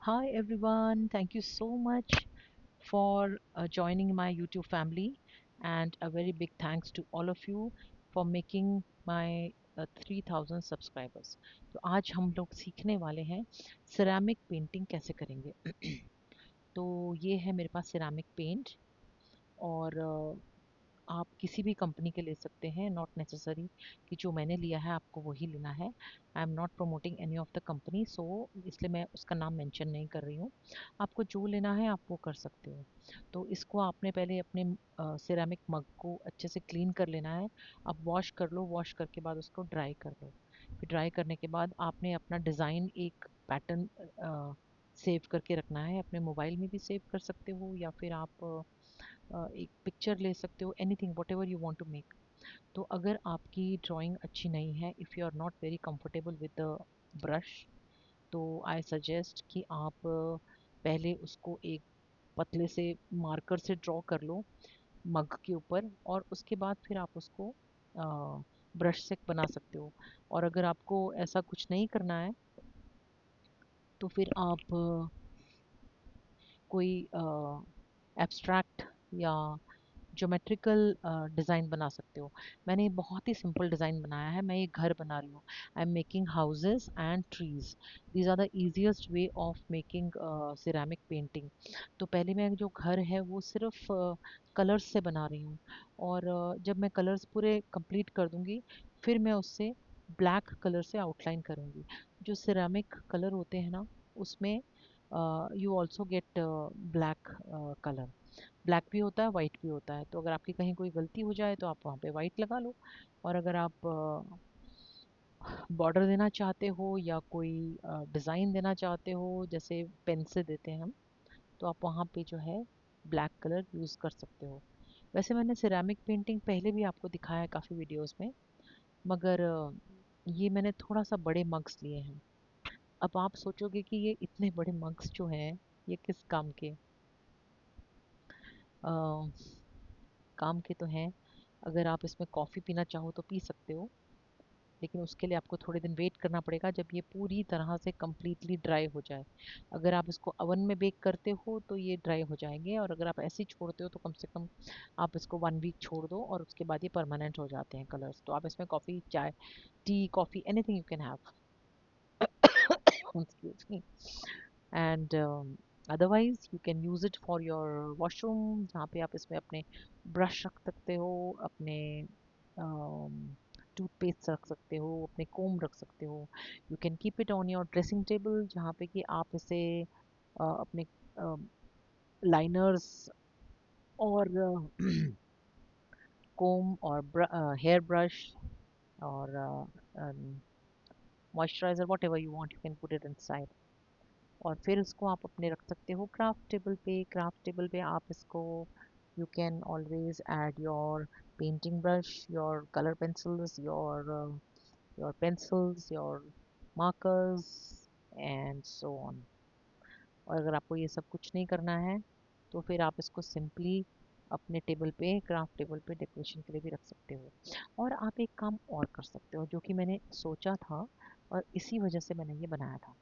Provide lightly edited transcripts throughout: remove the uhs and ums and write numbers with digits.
Hi everyone, thank you so much for joining my YouTube family, and a very big thanks to all of you for making my 3000 subscribers. तो आज हम लोग सीखने वाले हैं ceramic painting कैसे करेंगे। तो ये है मेरे पास सिरेमिक पेंट, और आप किसी भी कंपनी के ले सकते हैं, नॉट नेसेसरी कि जो मैंने लिया है आपको वही लेना है। I am not promoting any of the company, so इसलिए मैं उसका नाम मेंशन नहीं कर रही हूँ। आपको जो लेना है आप वो कर सकते हो। तो इसको आपने पहले अपने सिरेमिक मग को अच्छे से क्लीन कर लेना है। आप वॉश कर लो, वॉश करके बाद उसको ड्राई कर लो। फिर ड्राई करने के बाद आपने अपना डिज़ाइन, एक पैटर्न सेव करके रखना है। अपने मोबाइल में भी सेव कर सकते हो, या फिर आप एक पिक्चर ले सकते हो, anything whatever you want to make. तो अगर आपकी ड्राइंग अच्छी नहीं है, if you are not very comfortable with the brush, तो आई सजेस्ट कि आप पहले उसको एक पतले से मार्कर से ड्रॉ कर लो मग के ऊपर, और उसके बाद फिर आप उसको ब्रश से बना सकते हो। और अगर आपको ऐसा कुछ नहीं करना है तो फिर आप कोई एब्स्ट्रैक्ट या ज्योमेट्रिकल डिज़ाइन बना सकते हो। मैंने बहुत ही सिंपल डिज़ाइन बनाया है। मैं ये घर बना रही हूँ। I am making houses and trees. These are the easiest way of making ceramic painting. तो पहले मैं जो घर है वो सिर्फ कलर्स से बना रही हूँ, और जब मैं कलर्स पूरे कंप्लीट कर दूँगी फिर मैं उससे ब्लैक कलर से आउटलाइन करूँगी। जो सिरेमिक कलर होते हैं ना, उसमें you also get black colour. Black भी होता है, वाइट भी होता है। तो अगर आपकी कहीं कोई गलती हो जाए तो आप वहाँ पे वाइट लगा लो। और अगर आप बॉर्डर देना चाहते हो या कोई डिज़ाइन देना चाहते हो, जैसे पेन से देते हैं हम, तो आप वहाँ पे जो है ब्लैक कलर यूज़ कर सकते हो। वैसे मैंने सिरेमिक पेंटिंग पहले भी आपको दिखाया है काफ़ी वीडियोस में, मगर ये मैंने थोड़ा सा बड़े मग्स लिए हैं। अब आप सोचोगे कि ये इतने बड़े मग्स जो हैं ये किस काम के। अ, काम के तो हैं। अगर आप इसमें कॉफ़ी पीना चाहो तो पी सकते हो, लेकिन उसके लिए आपको थोड़े दिन वेट करना पड़ेगा जब ये पूरी तरह से कम्प्लीटली ड्राई हो जाए। अगर आप इसको ओवन में बेक करते हो तो ये ड्राई हो जाएंगे, और अगर आप ऐसे ही छोड़ते हो तो कम से कम आप इसको 1 वीक छोड़ दो, और उसके बाद ये परमानेंट हो जाते हैं कलर्स। तो आप इसमें कॉफ़ी, चाय, T, coffee, anything you can have. Excuse me. And otherwise you can use it for your washroom, जहाँ पे आप इसमें अपने ब्रश रख सकते हो, अपने टूथपेस्ट रख सकते हो, अपने कोम रख सकते हो। You can keep it on your dressing table, जहाँ पे कि आप इसे अपने लाइनर्स और कोम और हेयर ब्रश और moisturiser, what ever you want, you can put it inside. और फिर उसको आप अपने रख सकते हो क्राफ्ट टेबल पे। क्राफ्ट टेबल पे आप इसको, you can always add your painting brush, your colour pencils, your pencils, your markers, and so on. और अगर आपको ये सब कुछ नहीं करना है तो फिर आप इसको सिंपली अपने टेबल पे, क्राफ्ट टेबल पे डेकोरेशन के लिए भी रख सकते हो। और आप एक काम और कर सकते हो जो कि मैंने सोचा था, और इसी वजह से मैंने ये बनाया था।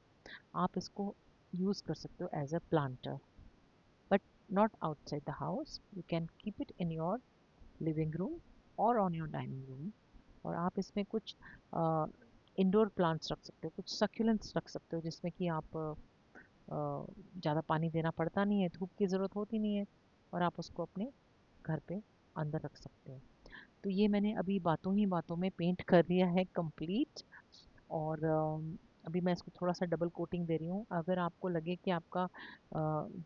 आप इसको यूज़ कर सकते हो as a planter, but not outside the house. You can keep it in your living room और ऑन योर डाइनिंग रूम। और आप इसमें कुछ इंडोर प्लांट्स रख सकते हो, कुछ सक्यूलेंट्स रख सकते हो, जिसमें कि आप ज़्यादा पानी देना पड़ता नहीं है, धूप की ज़रूरत होती नहीं है, और आप उसको अपने घर पे अंदर रख सकते हो। तो ये मैंने अभी बातों ही बातों में पेंट कर दिया है कंप्लीट। और अभी मैं इसको थोड़ा सा डबल कोटिंग दे रही हूँ। अगर आपको लगे कि आपका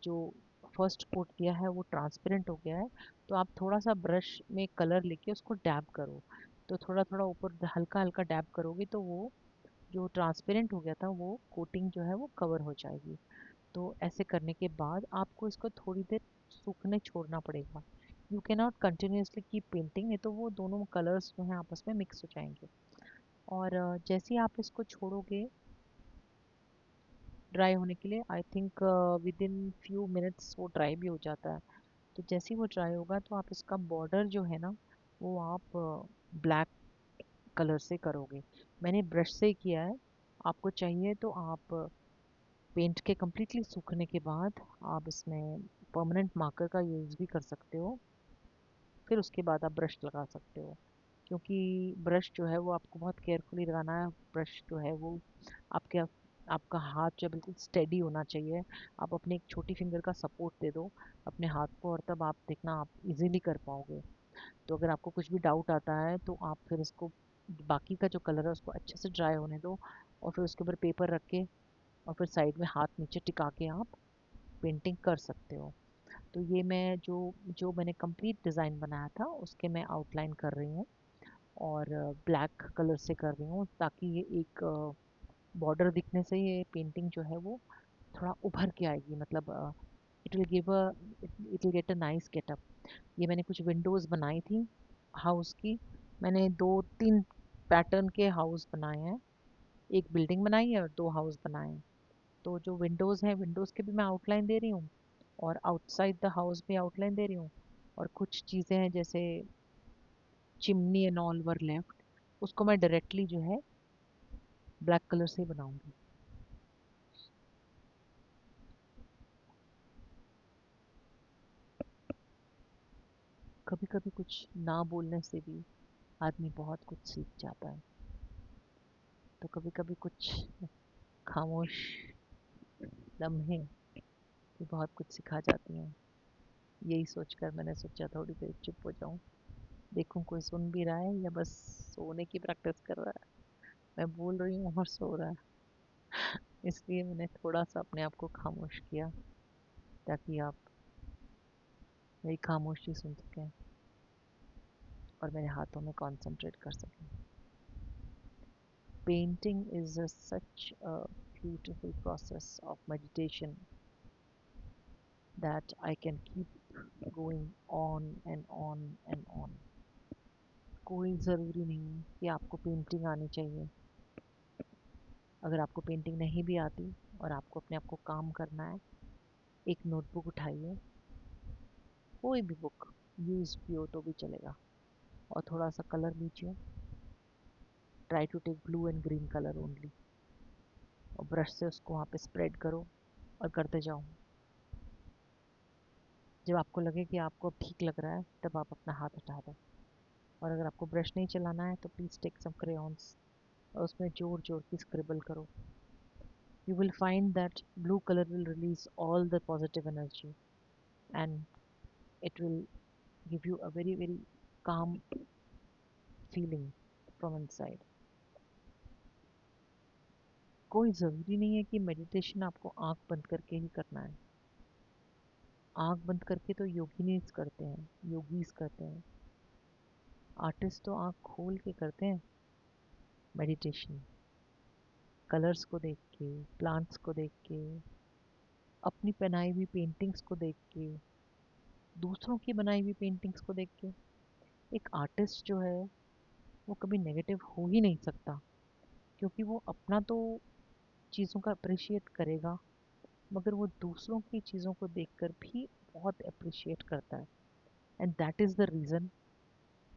जो फर्स्ट कोट दिया है वो ट्रांसपेरेंट हो गया है, तो आप थोड़ा सा ब्रश में कलर लेके उसको डैब करो। तो थोड़ा थोड़ा ऊपर हल्का हल्का डैब करोगे तो वो जो ट्रांसपेरेंट हो गया था वो कोटिंग जो है वो कवर हो जाएगी। तो ऐसे करने के बाद आपको इसको थोड़ी देर सूखने छोड़ना पड़ेगा। You can not continuously keep painting, नहीं तो वो दोनों कलर्स जो हैं आपस में मिक्स हो जाएंगे। और जैसे ही आप इसको छोड़ोगे ड्राई होने के लिए, I think with in few minutes वो ड्राई भी हो जाता है। तो जैसे ही वो ड्राई होगा तो आप इसका बॉर्डर जो है ना वो आप ब्लैक कलर से करोगे। मैंने ब्रश से ही किया है। आपको चाहिए तो आप पेंट के कम्प्लीटली सूखने के बाद आप इसमें परमानेंट मार्कर का यूज़ भी कर सकते हो। फिर उसके बाद आप ब्रश लगा सकते हो, क्योंकि ब्रश जो है वो आपको बहुत केयरफुली लगाना है। ब्रश जो है वो आपके आपका हाथ जो है बिल्कुल स्टेडी होना चाहिए। आप अपने एक छोटी फिंगर का सपोर्ट दे दो अपने हाथ को, और तब आप देखना आप इजीली कर पाओगे। तो अगर आपको कुछ भी डाउट आता है तो आप फिर इसको, बाकी का जो कलर है उसको अच्छे से ड्राई होने दो, और फिर उसके ऊपर पेपर रख के और फिर साइड में हाथ नीचे टिका के आप पेंटिंग कर सकते हो। तो ये मैं जो जो मैंने कंप्लीट डिज़ाइन बनाया था उसके मैं आउटलाइन कर रही हूँ, और ब्लैक कलर से कर रही हूँ, ताकि ये एक बॉर्डर दिखने से ये पेंटिंग जो है वो थोड़ा उभर के आएगी। मतलब it will give a it will get a nice getup. ये मैंने कुछ विंडोज़ बनाई थी हाउस की। मैंने 2-3 पैटर्न के हाउस बनाए हैं, एक बिल्डिंग बनाई है और 2 हाउस बनाए हैं। तो जो विंडोज़ हैं, विंडोज़ के भी मैं आउटलाइन दे रही हूँ, और आउटसाइड द हाउस भी आउटलाइन दे रही हूँ। और कुछ चीज़ें हैं जैसे chimney and all were left, उसको मैं डायरेक्टली जो है ब्लैक कलर से बनाऊंगी। कभी कभी कुछ ना बोलने से भी आदमी बहुत कुछ सीख जाता है। तो कभी कभी कुछ खामोश लम्हे भी बहुत कुछ सिखा जाती हैं। यही सोचकर मैंने सोचा थोड़ी देर चुप हो जाऊं, देखूं कोई सुन भी रहा है या बस सोने की प्रैक्टिस कर रहा है। मैं बोल रही हूँ और सो रहा है, इसलिए मैंने थोड़ा सा अपने आप को खामोश किया, ताकि आप मेरी खामोशी सुन सकें और मेरे हाथों में कंसंट्रेट कर सकें। Painting is such a beautiful process of meditation that I can keep going on and on and on. कोई ज़रूरी नहीं कि आपको पेंटिंग आनी चाहिए। अगर आपको पेंटिंग नहीं भी आती और आपको अपने आप को काम करना है, एक नोटबुक उठाइए, कोई भी बुक यूज़ भी हो तो भी चलेगा, और थोड़ा सा कलर लीजिए। Try to take blue and green colour only, और ब्रश से उसको वहाँ पे स्प्रेड करो और करते जाओ। जब आपको लगे कि आपको अब ठीक लग रहा है, तब आप अपना हाथ हटा दो। और अगर आपको ब्रश नहीं चलाना है तो प्लीज़ टेक सम क्रेयॉन्स और उसमें जोर जोर की स्क्रिबल करो। You will find that blue color will release all the positive energy, and it will give you a very very calm feeling from inside. कोई ज़रूरी नहीं है कि मेडिटेशन आपको आंख बंद करके ही करना है। आंख बंद करके तो योगिनीज करते हैं, योगीज करते हैं। आर्टिस्ट तो आंख खोल के करते हैं मेडिटेशन, कलर्स को देख के, प्लांट्स को देख के, अपनी बनाई हुई पेंटिंग्स को देख के, दूसरों की बनाई हुई पेंटिंग्स को देख के। एक आर्टिस्ट जो है वो कभी नेगेटिव हो ही नहीं सकता, क्योंकि वो अपना तो चीज़ों का अप्रिशिएट करेगा, मगर वो दूसरों की चीज़ों को देखकर भी बहुत अप्रिशिएट करता है। And that is the reason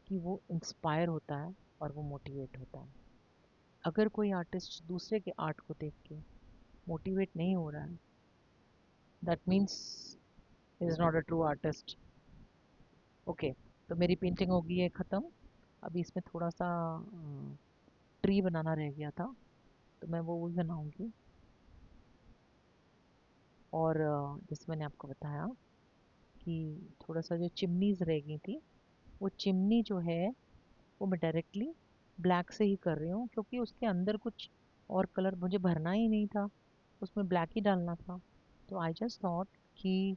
कि वो इंस्पायर होता है और वो मोटिवेट होता है। अगर कोई आर्टिस्ट दूसरे के आर्ट को देख के मोटिवेट नहीं हो रहा है, that means is not a true artist. Okay, तो मेरी पेंटिंग हो गई है ख़त्म। अभी इसमें थोड़ा सा ट्री बनाना रह गया था, तो मैं वो भी बनाऊंगी। और जैसे मैंने आपको बताया कि थोड़ा सा जो चिमनीज रह गई थी, वो चिमनी जो है वो मैं डायरेक्टली ब्लैक से ही कर रही हूँ, क्योंकि उसके अंदर कुछ और कलर मुझे भरना ही नहीं था, उसमें ब्लैक ही डालना था। तो आई जस्ट थॉट कि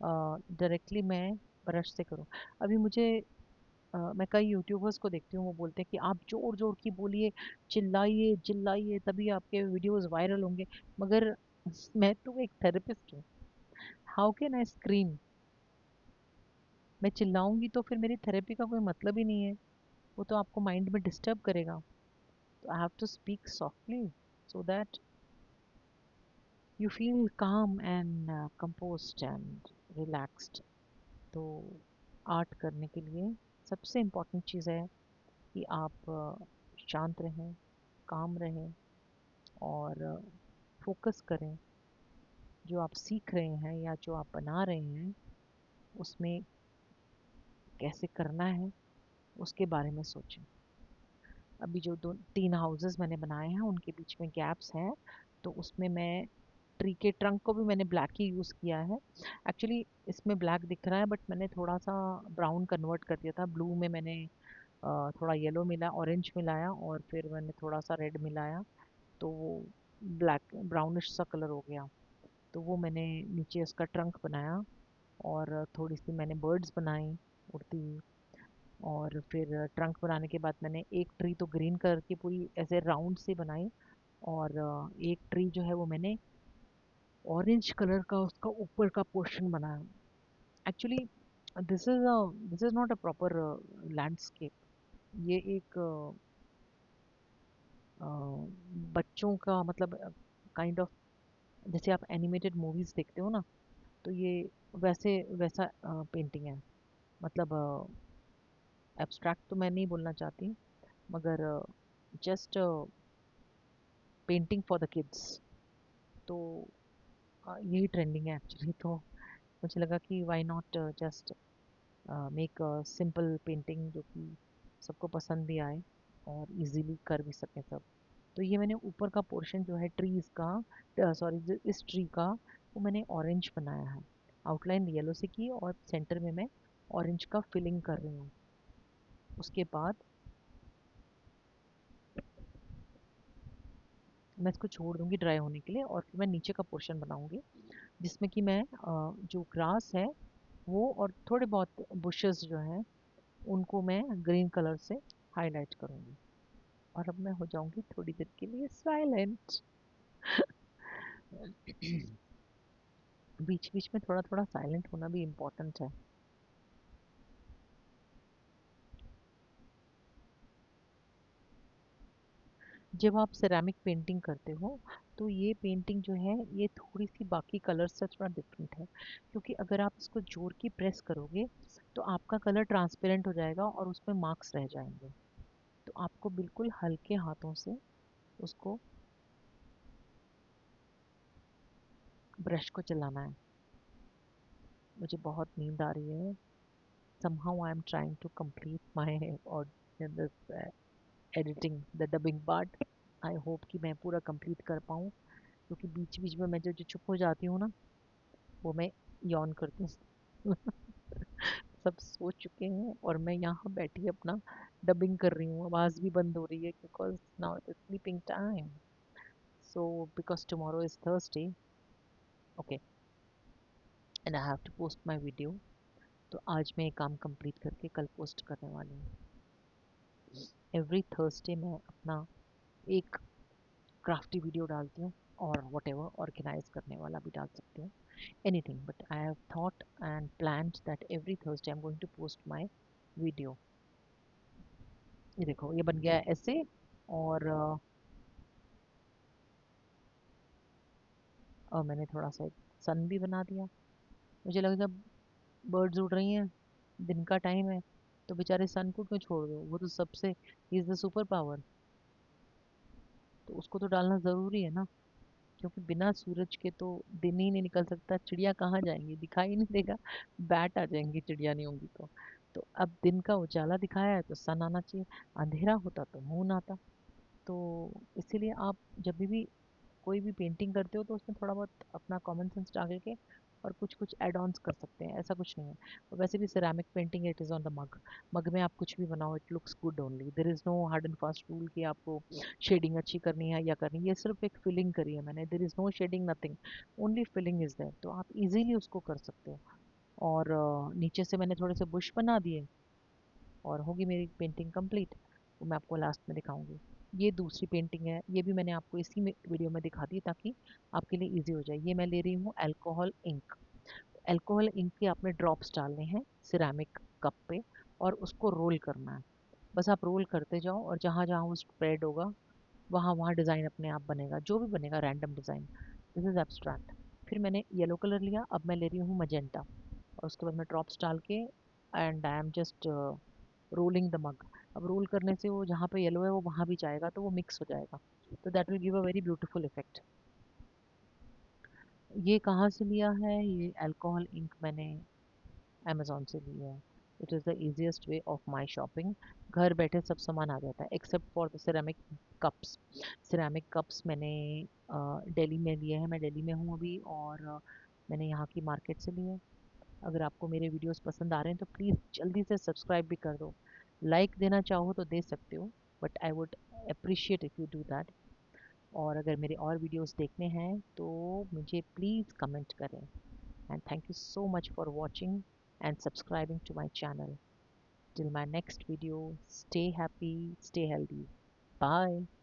डायरेक्टली मैं ब्रश से करूँ। अभी मुझे मैं कई यूट्यूबर्स को देखती हूँ, वो बोलते हैं कि आप जोर जोर की बोलिए, चिल्लाइए चिल्लाइए, तभी आपके वीडियोस वायरल होंगे। मगर मैं तो एक थेरेपिस्ट हूँ, हाउ कैन आई स्क्रीम? मैं चिल्लाऊंगी तो फिर मेरी थेरेपी का कोई मतलब ही नहीं है, वो तो आपको माइंड में डिस्टर्ब करेगा। तो I have to speak softly so that you feel calm and composed and relaxed. तो आर्ट करने के लिए सबसे इम्पोर्टेंट चीज़ है कि आप शांत रहें, काम रहें, और फोकस करें, जो आप सीख रहे हैं या जो आप बना रहे हैं उसमें कैसे करना है उसके बारे में सोचें। अभी जो दो तीन हाउसेस मैंने बनाए हैं उनके बीच में गैप्स हैं, तो उसमें मैं ट्री के ट्रंक को भी मैंने ब्लैक ही यूज़ किया है। एक्चुअली इसमें ब्लैक दिख रहा है बट मैंने थोड़ा सा ब्राउन कन्वर्ट कर दिया था। ब्लू में मैंने थोड़ा येलो मिला, ऑरेंज मिलाया और फिर मैंने थोड़ा सा रेड मिलाया, तो वो ब्लैक ब्राउनिश सा कलर हो गया। तो वो मैंने नीचे उसका ट्रंक बनाया और थोड़ी सी मैंने बर्ड्स बनाई उड़ती हुई। और फिर ट्रंक बनाने के बाद मैंने एक ट्री तो ग्रीन कलर की पूरी ऐसे राउंड सी बनाई, और एक ट्री जो है वो मैंने ऑरेंज कलर का उसका ऊपर का पोर्शन बनाया। Actually this is not a proper landscape. ये एक बच्चों का मतलब काइंड ऑफ, जैसे आप एनिमेटेड मूवीज देखते हो ना, तो ये वैसे वैसा पेंटिंग है। मतलब एब्स्ट्रैक्ट तो मैं नहीं बोलना चाहती, मगर just painting for the kids. तो यही ट्रेंडिंग है एक्चुअली। तो मुझे लगा कि why not just make simple painting जो कि सबको पसंद भी आए और इजीली कर भी सकें सब। तो ये मैंने ऊपर का पोर्शन जो है ट्रीज का, सॉरी इस ट्री का, वो मैंने ऑरेंज बनाया है। आउटलाइन येलो से की और सेंटर में मैं ऑरेंज का फिलिंग कर रही हूँ। उसके बाद मैं इसको छोड़ दूंगी ड्राई होने के लिए, और फिर मैं नीचे का पोर्शन बनाऊंगी जिसमें कि मैं जो ग्रास है वो और थोड़े बहुत बुशेस जो हैं उनको मैं ग्रीन कलर से हाईलाइट करूंगी। और अब मैं हो जाऊंगी थोड़ी देर के लिए साइलेंट। बीच बीच में थोड़ा थोड़ा साइलेंट होना भी इम्पोर्टेंट है। जब आप सेरामिक पेंटिंग करते हो तो ये पेंटिंग जो है ये थोड़ी सी बाकी कलर से थोड़ा डिफरेंट है, क्योंकि अगर आप इसको जोर की प्रेस करोगे तो आपका कलर ट्रांसपेरेंट हो जाएगा और उसमें मार्क्स रह जाएंगे। तो आपको बिल्कुल हल्के हाथों से उसको, ब्रश को चलाना है। मुझे बहुत नींद आ रही है। somehow I am trying to complete my or this editing the dubbing part. I hope कि मैं पूरा कंप्लीट कर पाऊँ, क्योंकि बीच बीच में मैं जो जो चुप हो जाती हूँ ना, वो मैं यॉन करती हूँ। सब सो चुके हैं और मैं यहाँ बैठी अपना डबिंग कर रही हूँ। आवाज़ भी बंद हो रही है because now it sleeping time. So because tomorrow is Thursday, okay, and I have to post my video. तो आज मैं ये काम कंप्लीट करके कल पोस्ट करने वाली हूँ। एवरी थर्सडे मैं अपना एक क्राफ्टी वीडियो डालती हूँ, और वट एवर ऑर्गेनाइज करने वाला भी डाल सकती हूँ, anything, but I have thought and planned that every Thursday I'm going to post my video. ये देखो ये बन गया है ऐसे। और मैंने थोड़ा सा सन भी बना दिया। मुझे लगा जब बर्ड्स उड़ रही हैं, दिन का टाइम है, तो बेचारे सन को क्यों छोड़ दो, वो तो सबसे इज द सुपर पावर। तो उसको तो डालना ज़रूरी है ना, क्योंकि बिना सूरज के तो दिन ही नहीं निकल सकता। चिड़िया कहाँ जाएंगी, दिखाई नहीं देगा। बैट आ जाएंगी चिड़िया नहीं होंगी तो अब दिन का उजाला दिखाया है तो सन आना चाहिए, अंधेरा होता तो मून आता। तो इसीलिए आप जब भी कोई भी पेंटिंग करते हो तो उसमें थोड़ा बहुत अपना कॉमन सेंस डाल के और कुछ कुछ एड ऑन्स कर सकते हैं, ऐसा कुछ नहीं है। और वैसे भी ceramic painting it is on the mug. Mug में आप कुछ भी बनाओ it looks good only, there is no hard and fast rule कि आपको शेडिंग अच्छी करनी है या करनी है। ये सिर्फ एक फिलिंग करी है मैंने, there is no shading nothing, only filling is there, तो आप इजीली उसको कर सकते हो। और नीचे से मैंने थोड़े से बुश बना दिए और होगी मेरी पेंटिंग कंप्लीट। वो मैं आपको लास्ट में दिखाऊंगी। ये दूसरी पेंटिंग है, ये भी मैंने आपको इसी में वीडियो में दिखा दी ताकि आपके लिए इजी हो जाए। ये मैं ले रही हूँ अल्कोहल इंक। अल्कोहल इंक के आपने ड्रॉप्स डालने हैं सिरेमिक कप पे और उसको रोल करना है। बस आप रोल करते जाओ और जहाँ जहाँ वो स्प्रेड होगा वहाँ वहाँ डिज़ाइन अपने आप बनेगा, जो भी बनेगा random design. This is abstract. फिर मैंने येलो कलर लिया, अब मैं ले रही हूँ मजेंटा, और उसके बाद मैं ड्रॉप्स डाल के and I am just rolling the mug. अब रोल करने से वो जहाँ पे येलो है वो वहाँ भी जाएगा तो वो मिक्स हो जाएगा, तो that will give a very beautiful effect. ये कहाँ से लिया है? ये अल्कोहल इंक मैंने अमेज़न से ली है। It is the easiest way of my shopping. घर बैठे सब सामान आ जाता है except for the ceramic cups. Ceramic cups मैंने दिल्ली में लिए हैं, मैं दिल्ली में हूँ अभी, और मैंने यहाँ की मार्केट से लिए हैं। अगर आपको मेरे वीडियोस पसंद आ रहे हैं तो प्लीज़ जल्दी से सब्सक्राइब भी कर दो। लाइक देना चाहो तो दे सकते हो, but I would appreciate if you do that. और अगर मेरे और वीडियोस देखने हैं तो मुझे प्लीज़ कमेंट करें। And thank you so much for watching and subscribing to my channel. Till my next video, stay happy, stay healthy. Bye.